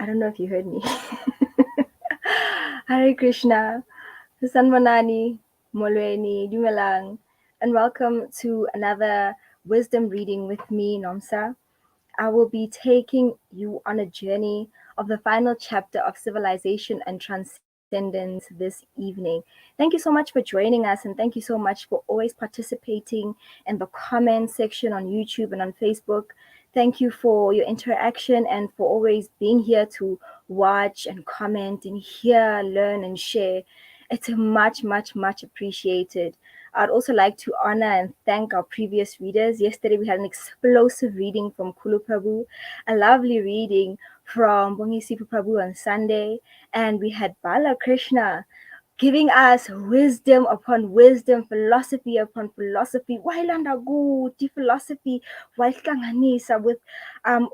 I don't know if you heard me. Hare Krishna, Sanmanani, Molweni, Dumelang, and welcome to another wisdom reading with me, Nomusa. I will be taking you on a journey of the final chapter of Civilization and Transcendence this evening. Thank you so much for joining us, and thank you so much for always participating in the comment section on YouTube and on Facebook. Thank you for your interaction and for always being here to watch and comment and hear, learn, and share. It's much appreciated. I'd also like to honor and thank our previous readers. Yesterday we had an explosive reading from Kulu Prabhu, a lovely reading from Bongisipu Prabhu on Sunday, and we had Bala Krishna giving us wisdom upon wisdom, philosophy upon philosophy. Wailanda guti philosophy, waihlanganisa with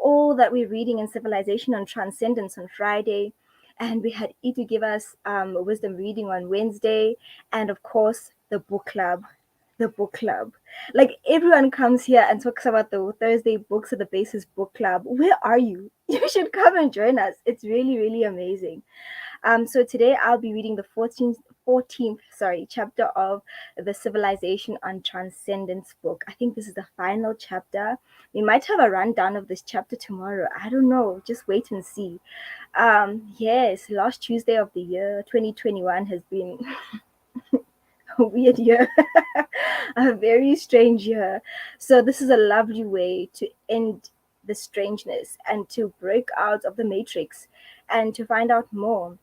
all that we're reading in Civilization and Transcendence on Friday. And we had Itu give us a wisdom reading on Wednesday, and of course the book club. The book club. Like everyone comes here and talks about the Thursday books at the Basis Book Club. Where are you? You should come and join us. It's really amazing. So today I'll be reading the 14th chapter of the Civilization on Transcendence book. I think this is the final chapter. We might have a rundown of this chapter tomorrow. I don't know. Just wait and see. Yes, last Tuesday of the year, 2021 has been a weird year, a very strange year. So this is a lovely way to end the strangeness and to break out of the matrix and to find out more.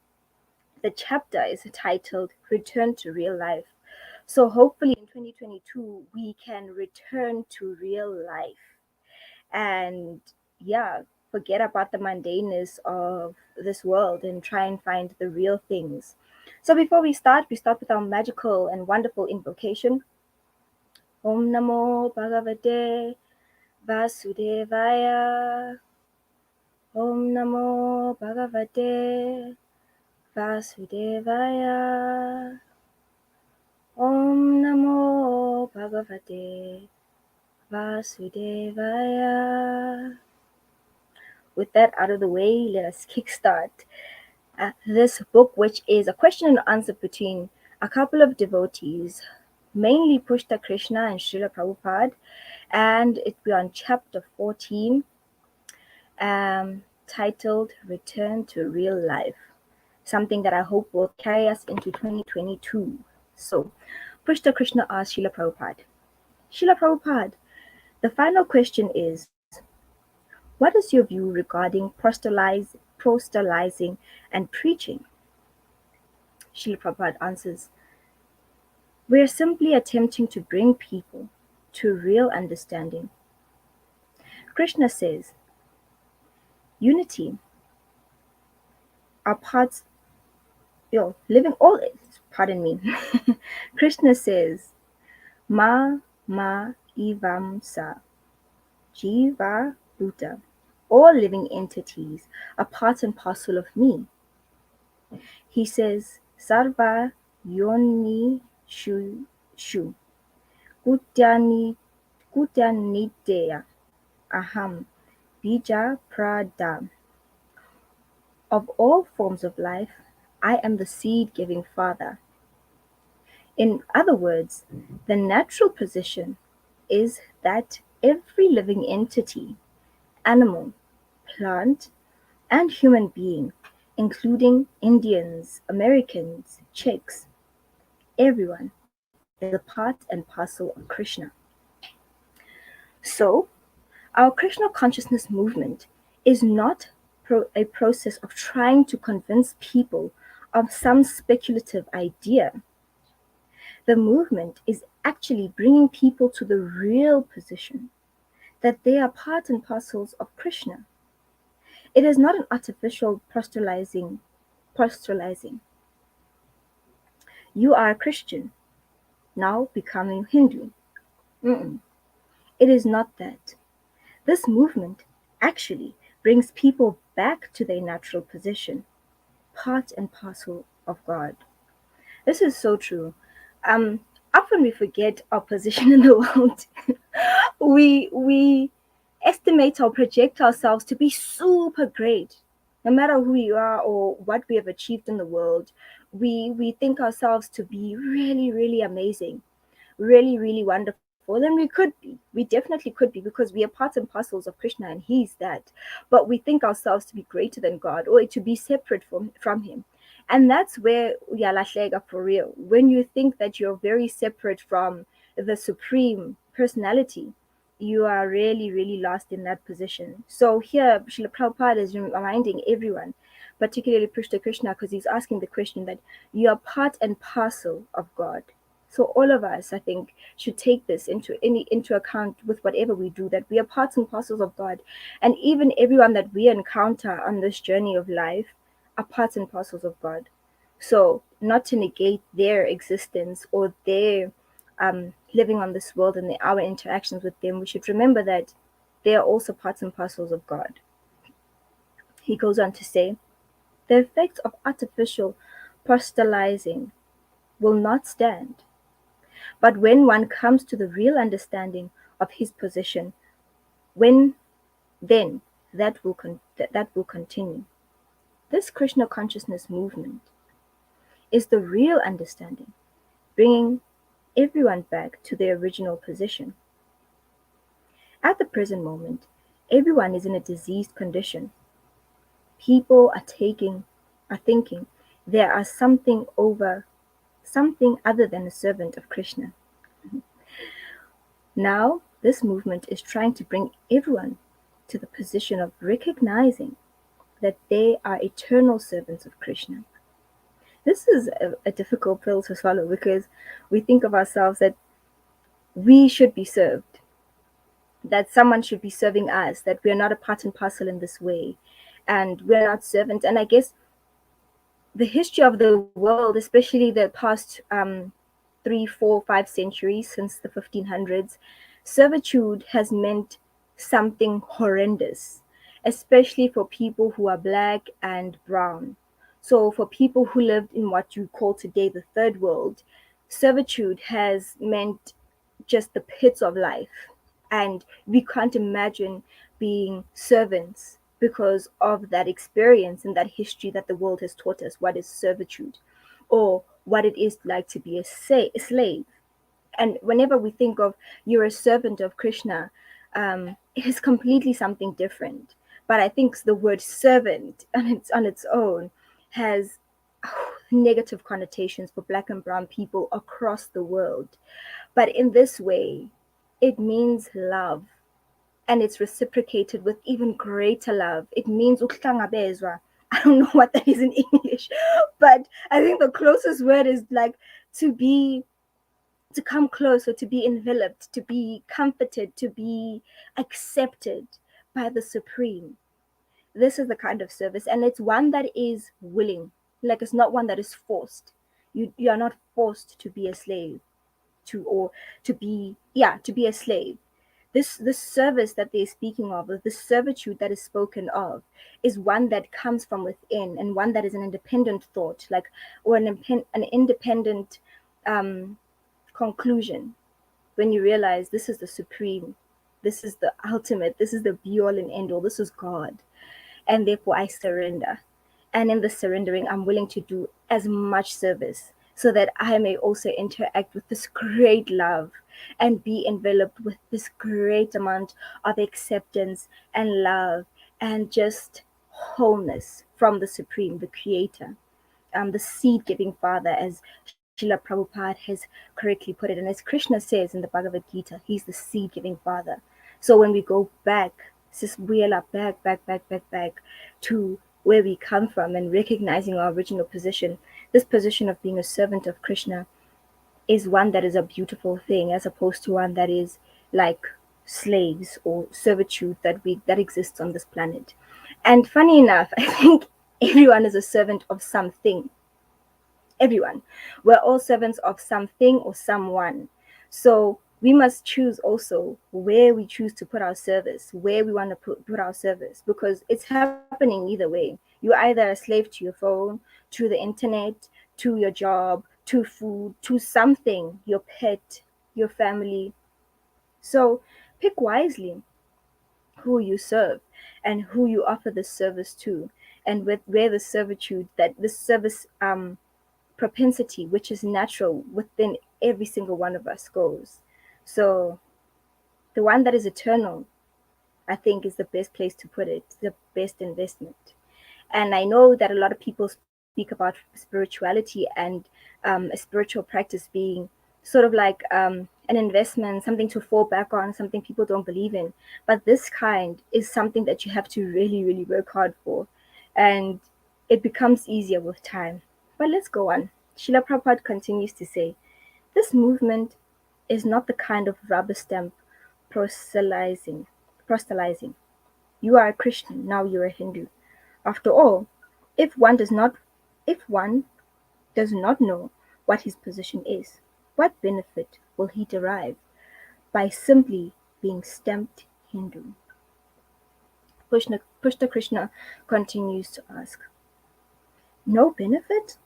The chapter is titled Return to Real Life. So hopefully in 2022, we can return to real life and, forget about the mundaneness of this world and try and find the real things. So before we start with our magical and wonderful invocation. Om Namo Bhagavate Vasudevaya. Om Namo Bhagavate Vasudevaya. Om Namo Bhagavate Vasudevaya. With that out of the way, let us kickstart this book, which is a question and answer between a couple of devotees, mainly Pushta Krishna and Srila Prabhupada, and we're on chapter 14, titled Return to Real Life. Something that I hope will carry us into 2022. So, Pushta Krishna asked Srila Prabhupada, the final question is, what is your view regarding proselytizing and preaching? Srila Prabhupada answers, we are simply attempting to bring people to real understanding. Krishna says, unity are parts, living all, Krishna says, ma ivamsa, jiva bhuta, all living entities are part and parcel of me. He says, sarva yoni shu kutyaniteya aham bija prada. Of all forms of life, I am the seed-giving Father. In other words, the natural position is that every living entity, animal, plant, and human being, including Indians, Americans, Czechs, everyone is a part and parcel of Krishna. So, our Krishna consciousness movement is not a process of trying to convince people of some speculative idea. The movement is actually bringing people to the real position that they are part and parcels of Krishna. It is not an artificial proselytizing. You are a Christian, now becoming Hindu. It is not that. This movement actually brings people back to their natural position, part and parcel of God. This is so true. Often we forget our position in the world. we estimate or project ourselves to be super great. No matter who we are or what we have achieved in the world, we think ourselves to be really, really amazing, really, really wonderful. And we could be. We definitely could be because we are parts and parcels of Krishna and He's that. But we think ourselves to be greater than God or to be separate from Him. And that's where uyalahleka for real. When you think that you're very separate from the Supreme Personality, you are really, really lost in that position. So here, Srila Prabhupada is reminding everyone, particularly Pushta Krishna, because he's asking the question that you are part and parcel of God. So all of us, I think, should take this into account with whatever we do, that we are parts and parcels of God. And even everyone that we encounter on this journey of life are parts and parcels of God. So not to negate their existence or their living on this world and our interactions with them, we should remember that they are also parts and parcels of God. He goes on to say, the effects of artificial proselytizing will not stand. But when one comes to the real understanding of his position, when then that will continue. This Krishna consciousness movement is the real understanding, bringing everyone back to their original position. At the present moment, everyone is in a diseased condition. People are thinking there are something other than a servant of Krishna. Now, this movement is trying to bring everyone to the position of recognizing that they are eternal servants of Krishna. This is a difficult pill to swallow because we think of ourselves that we should be served, that someone should be serving us, that we're not a part and parcel in this way, and we're not servants. And I guess the history of the world, especially the past 3, 4, 5 centuries since the 1500s, servitude has meant something horrendous, especially for people who are black and brown. So, for people who lived in what you call today the third world, servitude has meant just the pits of life. And we can't imagine being servants because of that experience and that history that the world has taught us what is servitude or what it is like to be a slave. And whenever we think of you're a servant of Krishna, it is completely something different. But I think the word servant on its own has negative connotations for black and brown people across the world. But in this way, it means love, and it's reciprocated with even greater love. It means ukuhlangabezwa. I don't know what that is in English, but I think the closest word is like to be, to come close, or to be enveloped, to be comforted, to be accepted by the Supreme. This is the kind of service, and it's one that is willing. Like, it's not one that is forced. You are not forced to be a slave, to be a slave. This service that they're speaking of, the servitude that is spoken of, is one that comes from within, and one that is an independent thought, like, or an independent conclusion. When you realize this is the Supreme, this is the ultimate, this is the be all and end all, this is God, and therefore I surrender. And in the surrendering, I'm willing to do as much service so that I may also interact with this great love and be enveloped with this great amount of acceptance and love and just wholeness from the Supreme, the Creator, the seed giving Father, as Srila Prabhupada has correctly put it. And as Krishna says in the Bhagavad Gita, He's the seed giving Father. So when we go back, back to where we come from and recognizing our original position, this position of being a servant of Krishna is one that is a beautiful thing, as opposed to one that is like slaves or servitude that exists on this planet. And funny enough, I think everyone is a servant of something. Everyone. We're all servants of something or someone. So we must choose also where we choose to put our service, where we want to put our service, because it's happening either way. You're either a slave to your phone, to the internet, to your job, to food, to something, your pet, your family. So pick wisely who you serve and who you offer this service to. and with where the servitude, that the service propensity, which is natural within every single one of us, goes. So the one that is eternal, I think, is the best place to put it, the best investment. And I know that a lot of people speak about spirituality and a spiritual practice being sort of like an investment, something to fall back on, something people don't believe in. But this kind is something that you have to really, really work hard for. And it becomes easier with time. But let's go on. Srila Prabhupada continues to say, this movement is not the kind of rubber stamp proselytizing. proselytizing. You are a Christian, now you're a Hindu. After all, if one does not if one does not know what his position is, what benefit will he derive by simply being stamped Hindu? Pushta Krishna continues to ask, no benefit?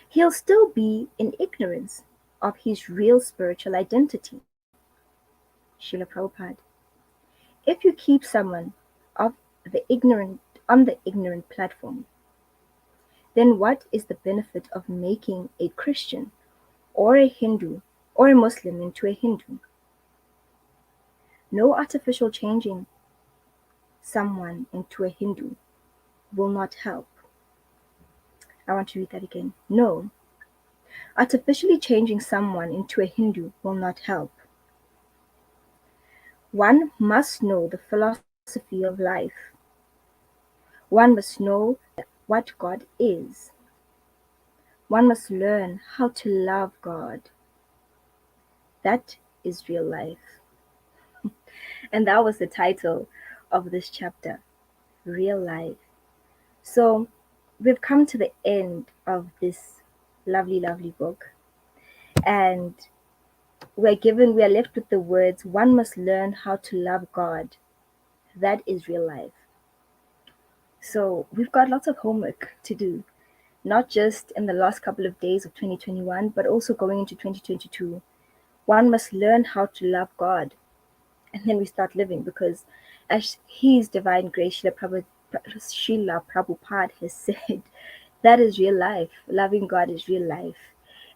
He'll still be in ignorance of his real spiritual identity. Srila Prabhupada. If you keep someone of the ignorant on the ignorant platform, then what is the benefit of making a Christian or a Hindu or a Muslim into a Hindu? No artificial changing someone into a Hindu will not help. I want to read that again. No, artificially changing someone into a Hindu will not help. One must know the philosophy of life. One must know what God is. One must learn how to love God. That is real life. And that was the title of this chapter, Real Life. So we've come to the end of this lovely, lovely book. And we are left with the words, one must learn how to love God. That is real life. So we've got lots of homework to do, not just in the last couple of days of 2021, but also going into 2022. One must learn how to love God. And then we start living, because as His Divine Grace, Srila Prabhupada has said, that is real life. Loving God is real life.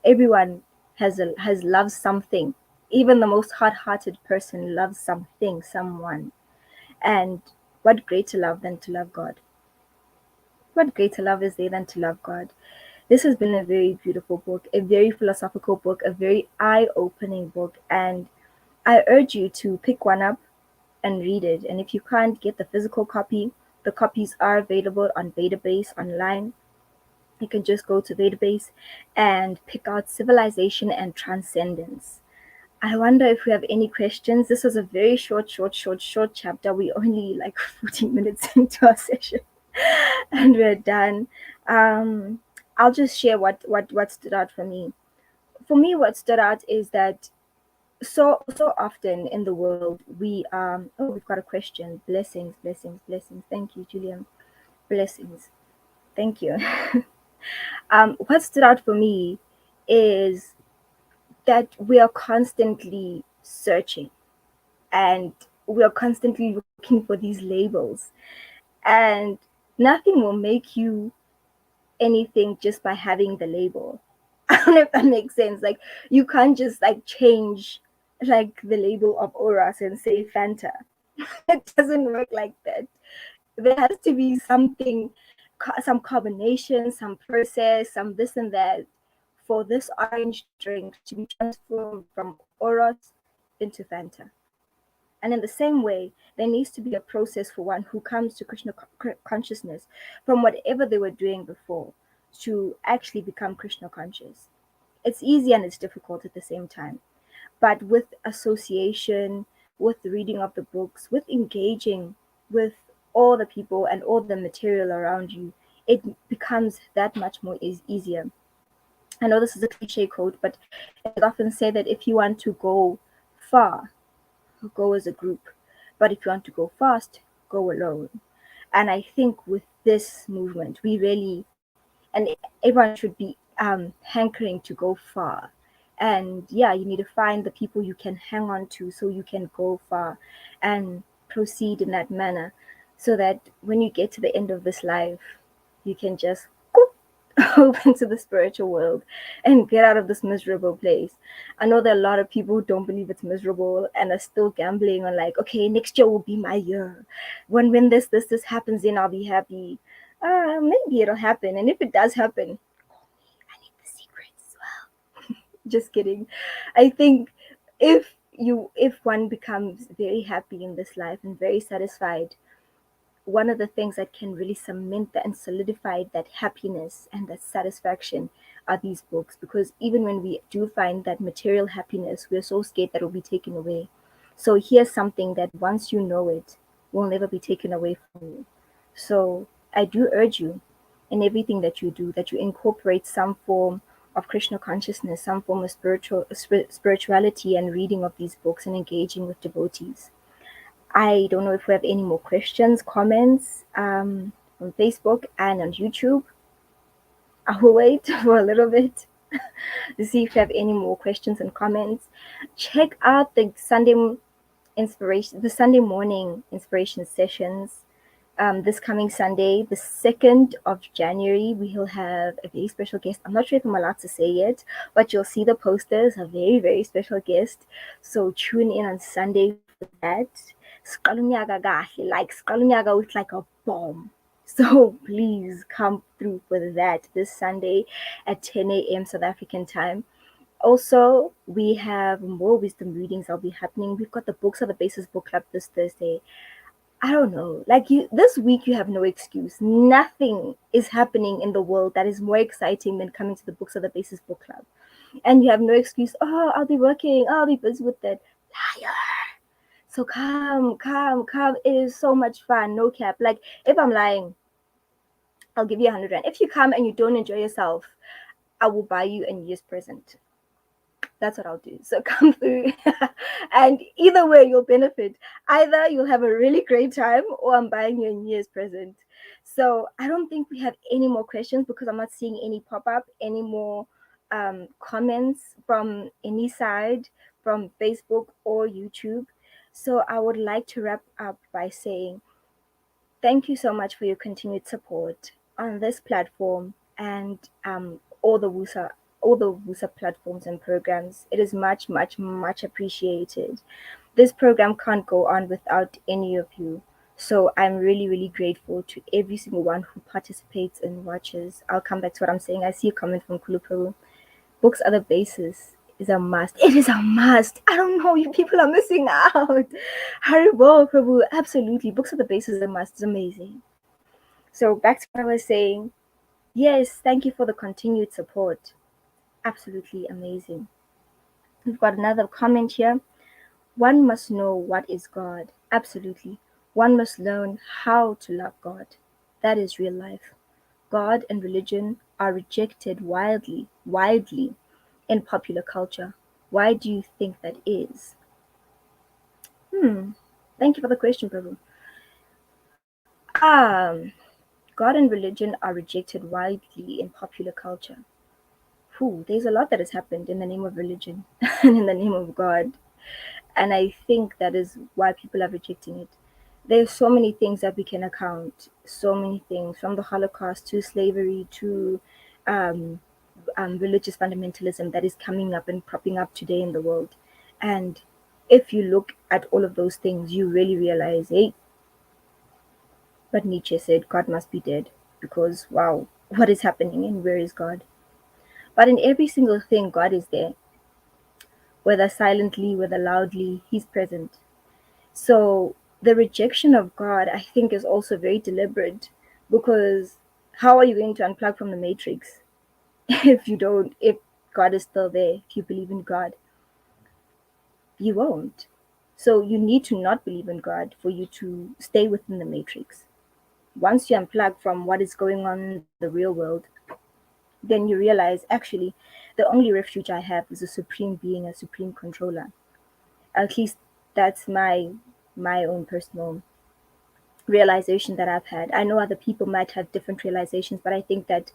Everyone has loved something. Even the most hard-hearted person loves something, someone. And what greater love than to love God? What greater love is there than to love God? This has been a very beautiful book, a very philosophical book, a very eye-opening book, and I urge you to pick one up and read it. And if you can't get the physical copy, the copies are available on database online. You can just go to database and pick out Civilization and Transcendence. I wonder if we have any questions. This was a very short chapter. We only like 14 minutes into our session and we're done. I'll just share what stood out for me. For me, what stood out is that so often in the world we we've got a question. Blessings. Thank you, Julian. Blessings. Thank you. What stood out for me is that we are constantly searching and we are constantly looking for these labels, and nothing will make you anything just by having the label. I don't know if that makes sense. Like, you can't just like change like the label of Oras and say Fanta. It doesn't work like that. There has to be something, some combination, some process, some this and that, for this orange drink to be transformed from Oros into Fanta. And in the same way, there needs to be a process for one who comes to Krishna consciousness from whatever they were doing before to actually become Krishna conscious. It's easy and it's difficult at the same time. But with association, with the reading of the books, with engaging with all the people and all the material around you, it becomes that much more easier. I know this is a cliche quote, but it is often said that if you want to go far, go as a group. But if you want to go fast, go alone. And I think with this movement, we really, and everyone should be hankering to go far. And yeah, you need to find the people you can hang on to so you can go far and proceed in that manner. so that when you get to the end of this life, you can just open to the spiritual world and get out of this miserable place. I know there are a lot of people who don't believe it's miserable and are still gambling on like, okay, next year will be my year. When this happens, then I'll be happy. Maybe it'll happen, and if it does happen, I need the secrets as well. Just kidding. I think if one becomes very happy in this life and very satisfied, one of the things that can really cement that and solidify that happiness and that satisfaction are these books. Because even when we do find that material happiness, we're so scared that it will be taken away. So here's something that once you know it, will never be taken away from you. So I do urge you in everything that you do, that you incorporate some form of Krishna consciousness, some form of spirituality, and reading of these books and engaging with devotees. I don't know if we have any more questions, comments on Facebook and on YouTube. I will wait for a little bit to see if you have any more questions and comments. Check out the Sunday morning inspiration sessions. This coming Sunday, the 2nd of January, we will have a very special guest. I'm not sure if I'm allowed to say it, but you'll see the posters, a very, very special guest. So tune in on Sunday for that. Like Skalunyaga with like a bomb. So please come through for that this Sunday at 10 a.m. South African time. Also, we have more wisdom readings that'll be happening. We've got the Books of the Basis book club this Thursday. I don't know. Like you this week you have no excuse. Nothing is happening in the world that is more exciting than coming to the Books of the Basis book club. And you have no excuse. Oh, I'll be working. I'll be busy with that. Liar. So come, come, come. It is so much fun. No cap. Like if I'm lying, I'll give you 100 rand. If you come and you don't enjoy yourself, I will buy you a New Year's present. That's what I'll do. So come through, and either way, you'll benefit. Either you'll have a really great time, or I'm buying you a New Year's present. So I don't think we have any more questions because I'm not seeing any pop up, any more comments from any side, from Facebook or YouTube. So I would like to wrap up by saying thank you so much for your continued support on this platform and all the WUSA platforms and programs. It is much, much, much appreciated. This program can't go on without any of you. So I'm really, really grateful to every single one who participates and watches. I'll come back to what I'm saying. I see a comment from Kuluparu. Books are the basis is a must. It is a must. I don't know. You people are missing out. Haribo, Prabhu. Absolutely. Books are the basis is a must. It's amazing. So back to what I was saying. Yes, thank you for the continued support. Absolutely amazing. We've got another comment here. One must know what is God. Absolutely. One must learn how to love God. That is real life. God and religion are rejected widely in popular culture. Why do you think that is? Thank you for the question, Prabhu. God and religion are rejected widely in popular culture. There's a lot that has happened in the name of religion and in the name of God. And I think that is why people are rejecting it. There's so many things that we can account, so many things, from the Holocaust to slavery to um, religious fundamentalism that is coming up and propping up today in the world. And if you look at all of those things, you really realize, hey, but Nietzsche said God must be dead because, wow, what is happening and where is God? But in every single thing, God is there. Whether silently, whether loudly, He's present. So the rejection of God, I think, is also very deliberate because how are you going to unplug from the matrix if God is still there, if you believe in God? You won't. So you need to not believe in God for you to stay within the matrix. Once you unplug from what is going on in the real world, then you realize actually the only refuge I have is a supreme being, a supreme controller. At least that's my own personal realization that I've had. I know other people might have different realizations, but I think that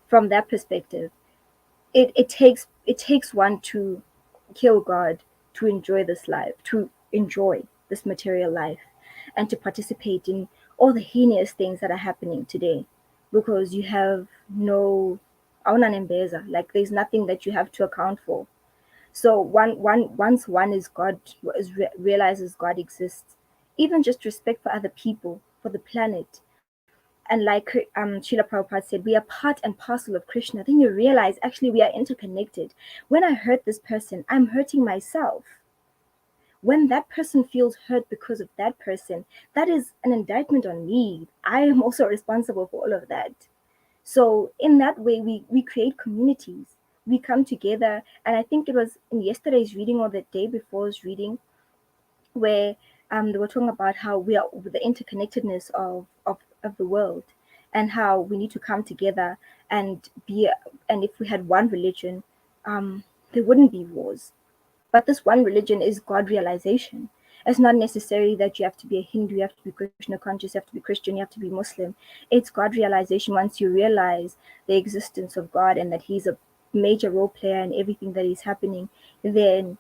from that perspective, it takes one to kill God to enjoy this life, to enjoy this material life, and to participate in all the heinous things that are happening today, because you have no aunanembeza, like there's nothing that you have to account for. So once one is God, realizes God exists, even just respect for other people, for the planet, and like Srila Prabhupada said, we are part and parcel of Krishna. Then you realize actually we are interconnected. When I hurt this person, I'm hurting myself. When that person feels hurt because of that person, that is an indictment on me. I am also responsible for all of that. So in that way, we create communities. We come together, and I think it was in yesterday's reading or the day before's reading where they were talking about how we are the interconnectedness of the world, and how we need to come together and be. And if we had one religion, there wouldn't be wars. But this one religion is God realization. It's not necessary that you have to be a Hindu, you have to be Krishna conscious, you have to be Christian, you have to be Muslim. It's God realization. Once you realize the existence of God and that He's a major role player in everything that is happening, then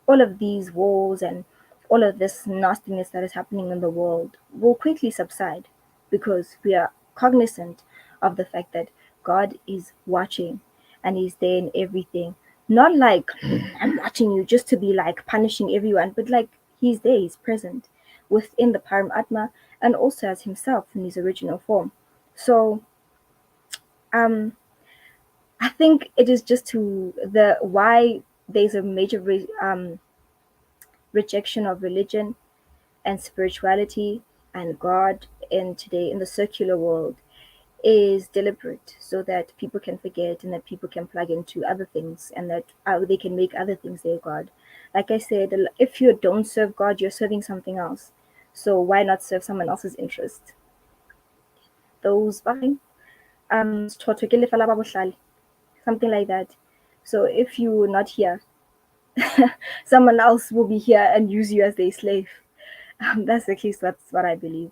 all of these wars and all of this nastiness that is happening in the world will quickly subside, because we are cognizant of the fact that God is watching and He's there in everything. Not like I'm watching you just to be like punishing everyone, but like He's there, He's present within the Paramatma and also as Himself in His original form. So um I think it is just to the why there's a major rejection of religion and spirituality and God in today in the secular world is deliberate, so that people can forget and that people can plug into other things, and that they can make other things their God. Like I said, if you don't serve God, you're serving something else. So why not serve someone else's interest? Those something like that. So if you're not here, someone else will be here and use you as their slave. That's at least that's what I believe.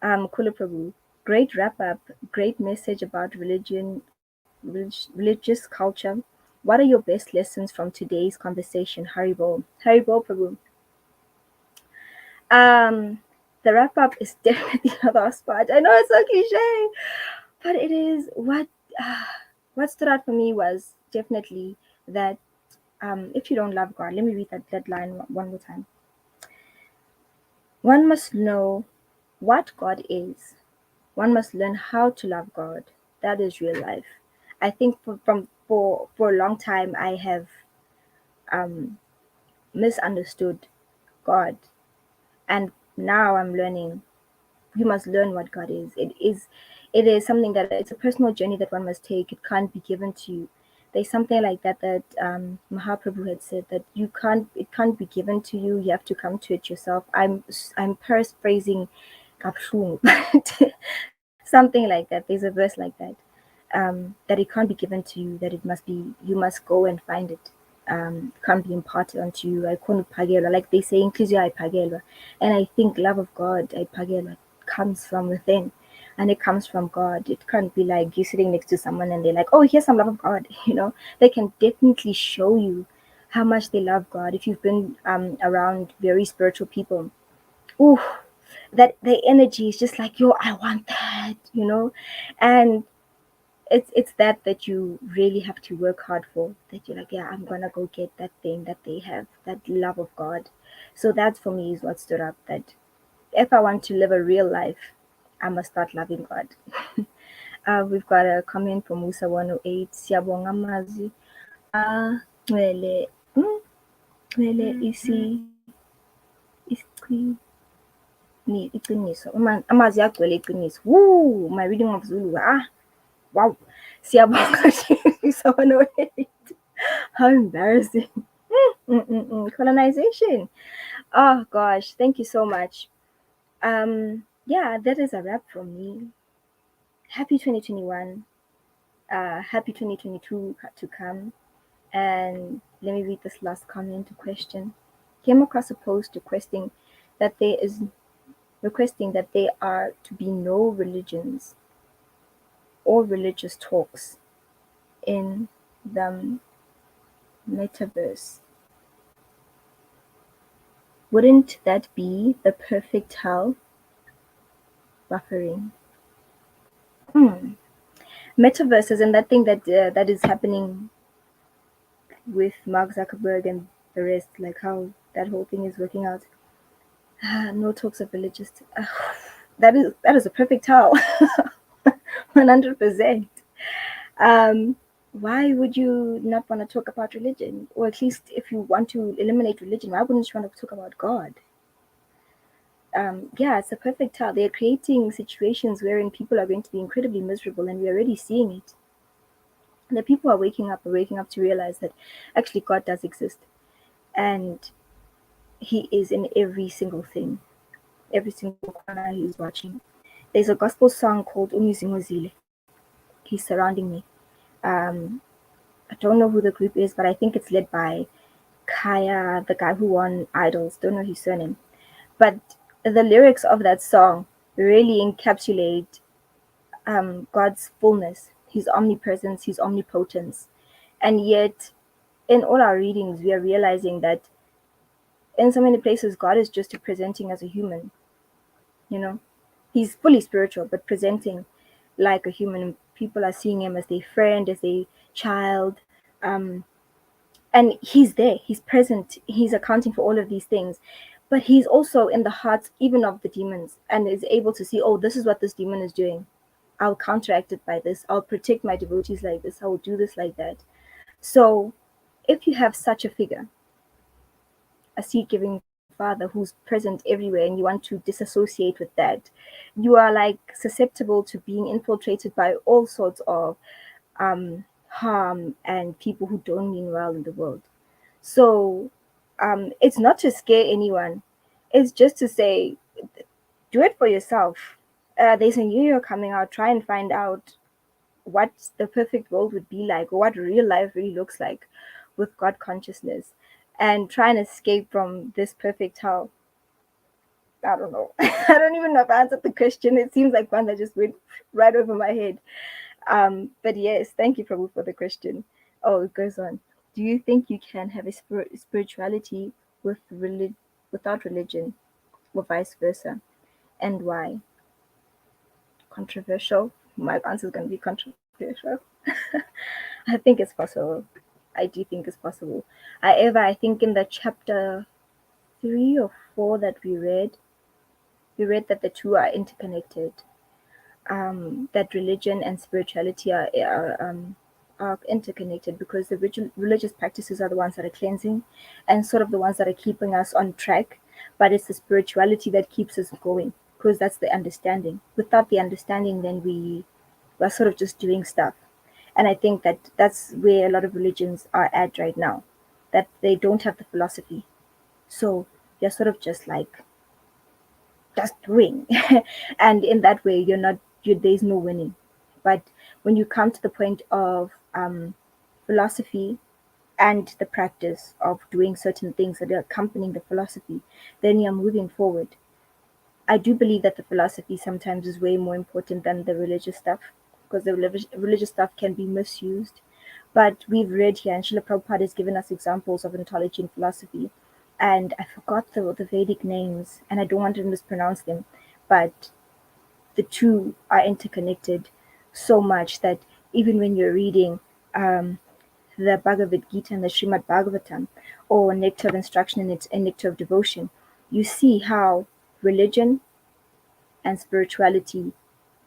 Kula Prabhu, great wrap up, great message about religious culture. What are your best lessons from today's conversation? Haribol. Haribol Prabhu. The wrap up is definitely not the spot. I know it's so cliche, but it is what stood out for me was definitely that if you don't love God, let me read that line one more time. One must know what God is. One must learn how to love God. That is real life. I think for a long time I have misunderstood God, and now I'm learning. You must learn what God is. It is something that it's a personal journey that one must take. It can't be given to you. There's something like that Mahaprabhu had said, that it can't be given to you. You have to come to it yourself. I'm paraphrasing Kapshun, but something like that. There's a verse like that, that it can't be given to you, that you must go and find it. Can't be imparted onto you. I can't pagela, like they say, inclusive I pagela. And I think love of God, I pagela, comes from within, and it comes from God. It can't be like you sitting next to someone and they're like, oh, here's some love of God. They can definitely show you how much they love God if you've been around very spiritual people. Ooh, that the energy is just like, yo, I want that. And it's that you really have to work hard for, that you're like, yeah, I'm gonna go get that thing that they have, that love of God. So that for me is what stood up, that if I want to live a real life, I must start loving God. We've got a comment from Musa 108. Siyabonga mazi ngcwele iqiniso. Amazwi agcwele iqiniso. Woo, my reading of Zulu. Wow. Siyabonga Musa 108. How embarrassing. Colonization. Oh gosh, thank you so much. Yeah, that is a wrap from me. Happy 2021. Happy 2022 to come. And let me read this last comment to question. Came across a post requesting that there are to be no religions or religious talks in the metaverse. Wouldn't that be the perfect hell? Buffering. Metaverses and that thing that is happening with Mark Zuckerberg and the rest, like how that whole thing is working out. No talks of religious. That is a perfect towel. 100%. Um, why would you not want to talk about religion? Or at least if you want to eliminate religion, why wouldn't you want to talk about God? Yeah, it's a perfect tell. They're creating situations wherein people are going to be incredibly miserable, and we're already seeing it. The people are waking up to realize that actually God does exist, and He is in every single thing, every single corner He's watching. There's a gospel song called Umizimozile. He's surrounding me. Um, I don't know who the group is, but I think it's led by Kaya, the guy who won Idols. Don't know his surname. But the lyrics of that song really encapsulate God's fullness, His omnipresence, His omnipotence. And yet, in all our readings, we are realizing that in so many places, God is just presenting as a human, you know. He's fully spiritual, but presenting like a human. People are seeing Him as their friend, as a child. Um, and He's there, He's present, He's accounting for all of these things. But He's also in the hearts even of the demons and is able to see, oh, this is what this demon is doing. I'll counteract it by this. I'll protect my devotees like this. I will do this like that. So, if you have such a figure, a seed giving father who's present everywhere, and you want to disassociate with that, you are like susceptible to being infiltrated by all sorts of harm and people who don't mean well in the world. So, it's not to scare anyone, it's just to say, do it for yourself. There's a new year coming out. Try and find out what the perfect world would be like, or what real life really looks like with God consciousness, and try and escape from this perfect hell. I don't know. I don't even know if I answered the question. It seems like one that just went right over my head. But yes, thank you, Prabhu, for the question. Oh, it goes on. Do you think you can have a spirituality without religion, or vice versa, and why? Controversial. My answer is going to be controversial. I think it's possible. I do think it's possible. However, I think in the chapter 3 or 4 that we read that the two are interconnected. That religion and spirituality are interconnected, because the religious practices are the ones that are cleansing and sort of the ones that are keeping us on track, but it's the spirituality that keeps us going, because that's the understanding. Without the understanding, then we're sort of just doing stuff. And I think that that's where a lot of religions are at right now, that they don't have the philosophy. So you're sort of just like just doing. And in that way, there's no winning. But when you come to the point of philosophy and the practice of doing certain things that are accompanying the philosophy, then you're moving forward. I do believe that the philosophy sometimes is way more important than the religious stuff, because the religious stuff can be misused. But we've read here, and Srila Prabhupada has given us examples of ontology and philosophy. And I forgot the Vedic names, and I don't want to mispronounce them, but the two are interconnected so much that even when you're reading the Bhagavad Gita and the Srimad Bhagavatam, or Nectar of Instruction and Nectar of Devotion, you see how religion and spirituality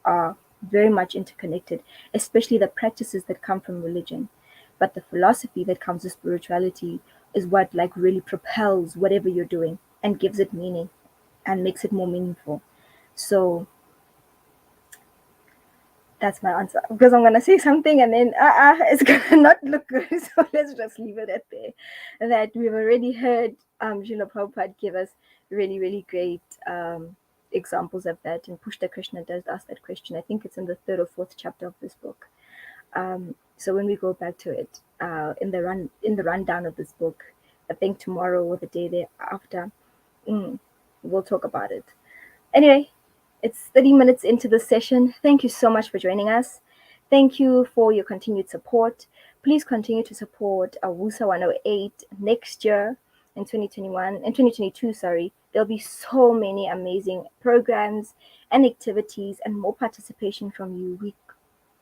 are very much interconnected, especially the practices that come from religion. But the philosophy that comes with spirituality is what like really propels whatever you're doing and gives it meaning and makes it more meaningful. So that's my answer, because I'm gonna say something and then it's gonna not look good. So let's just leave it at there. That we've already heard Srila Prabhupada give us really, really great examples of that, and Pushta Krishna does ask that question. I think it's in the 3rd or 4th chapter of this book. So when we go back to it, in the rundown of this book, I think tomorrow or the day thereafter, we'll talk about it. Anyway, it's 30 minutes into the session. Thank you so much for joining us. Thank you for your continued support. Please continue to support WUSA 108 next year. in 2022, sorry, there'll be so many amazing programs and activities and more participation from you. We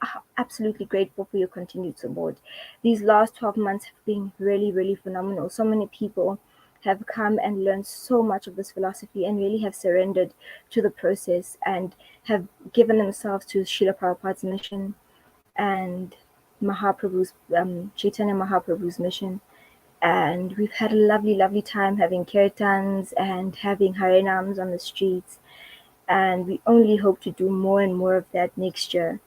are absolutely grateful for your continued support. These last 12 months have been really, really phenomenal. So many people have come and learned so much of this philosophy and really have surrendered to the process and have given themselves to Srila Prabhupada's mission and Mahaprabhu's Chaitanya Mahaprabhu's mission. And we've had a lovely, lovely time having kirtans and having harinams on the streets. And we only hope to do more and more of that next year.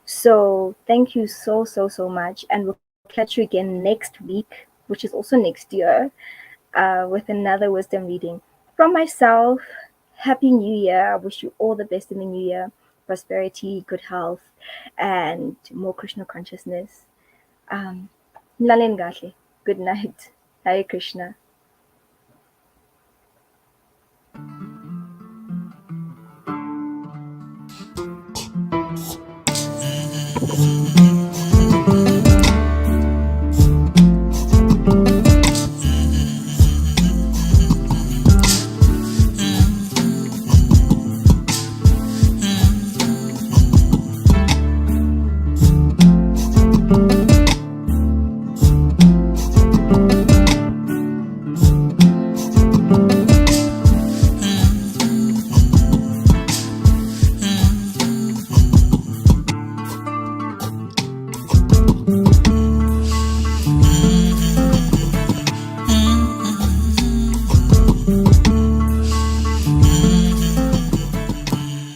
So thank you so, so, so much. And we'll catch you again next week, which is also next year, with another wisdom reading. From myself, Happy New Year. I wish you all the best in the new year. Prosperity, good health, and more Krishna consciousness. Nalen Gatle. Good night. Hare Krishna.